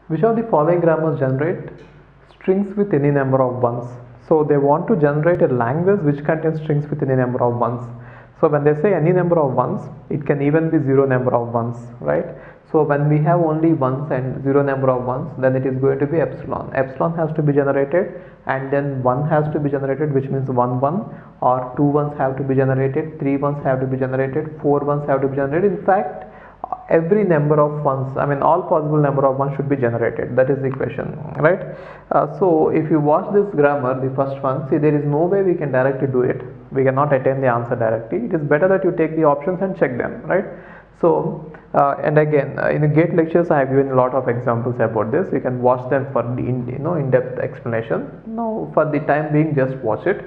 Which of the following grammars generate strings with any number of ones? So they want to generate a language which contains strings with any number of ones. So when they say any number of ones, it can even be zero number of ones, right? So when we have only ones and zero number of ones, then it is going to be epsilon. Epsilon has to be generated, and then 1 has to be generated, which means 1 1, or 2 ones have to be generated, 3 ones have to be generated, 4 ones have to be generated. In fact, every number of ones, I mean all possible number of ones should be generated. That is the equation, right? So if you watch this grammar, the first one, see, there is no way we can directly do it. We cannot attain the answer directly. It is better that you take the options and check them, right? So and again, in the GATE lectures I have given a lot of examples about this. You can watch them for the in-depth explanation. Now for the time being, just watch it.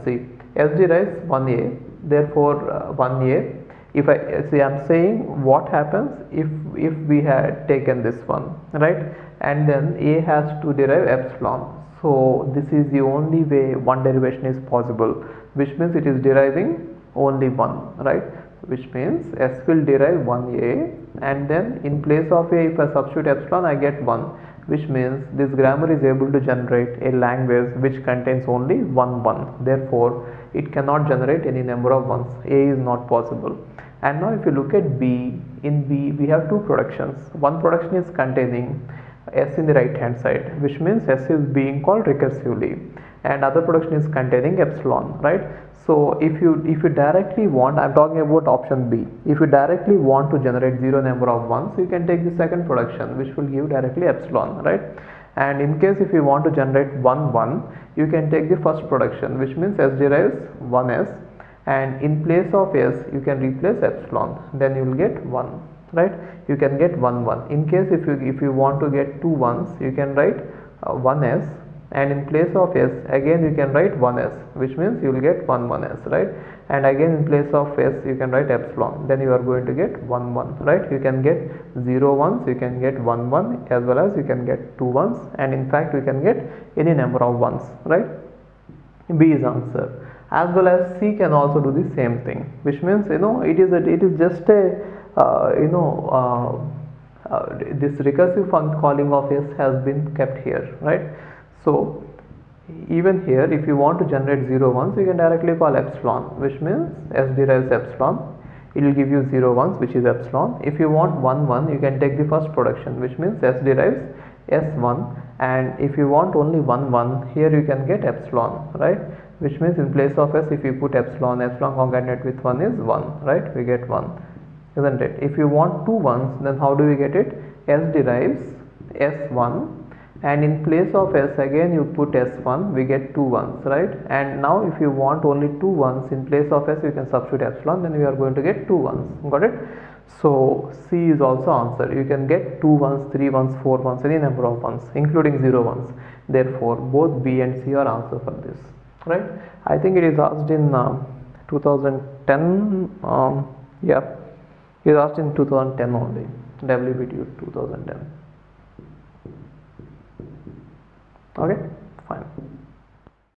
See, S derives 1a, therefore 1a. If I see, I'm saying what happens if we had taken this one, right, and then a has to derive epsilon. So this is the only way one derivation is possible, which means it is deriving only one, right? Which means S will derive 1a, and then in place of a, if I substitute epsilon, I get 1, which means this grammar is able to generate a language which contains only 1. Therefore it cannot generate any number of ones. A is not possible. And now if you look at B, in B we have two productions. One production is containing S in the right hand side, which means S is being called recursively, and other production is containing epsilon, right? So if you directly want, I'm talking about option B, if you directly want to generate zero number of ones, you can take the second production, which will give directly epsilon, right? And in case if you want to generate 1 1, you can take the first production, which means S derives 1s, and in place of S you can replace epsilon, then you will get 1, right? You can get 1 1. In case if you want to get 2 1s, you can write 1s, and in place of S again you can write 1s, which means you will get 1 1s, right? And again in place of S you can write epsilon, then you are going to get 1 1, right? You can get 0 1s, you can get 1 1, as well as you can get 2 1s, and in fact you can get any number of ones, right? B is answer. As well as C can also do the same thing, which means it is just a this recursive function calling of S has been kept here, right? So even here, if you want to generate 0 1s, you can directly call epsilon, which means S derives epsilon. It will give you 0 1s, which is epsilon. If you want 1 1, you can take the first production, which means S derives S1, and if you want only 1 1, here you can get epsilon, right? Which means in place of S, if you put epsilon concatenate with 1 is 1, right? We get 1, isn't it? If you want 2 1s, then how do we get it? S derives S1, and in place of S again you put S1, we get 2 1s, right? And now if you want only 2 1s, in place of S you can substitute epsilon, then we are going to get 2 1s. Got it? So C is also answer. You can get 2 1s, 3 1s, 4 1s, any number of ones, including 0 1s. Therefore both B and C are answer for this, right? I think it is asked in 2010. Yeah, it is asked in 2010 only. Wbut 2010. Okay.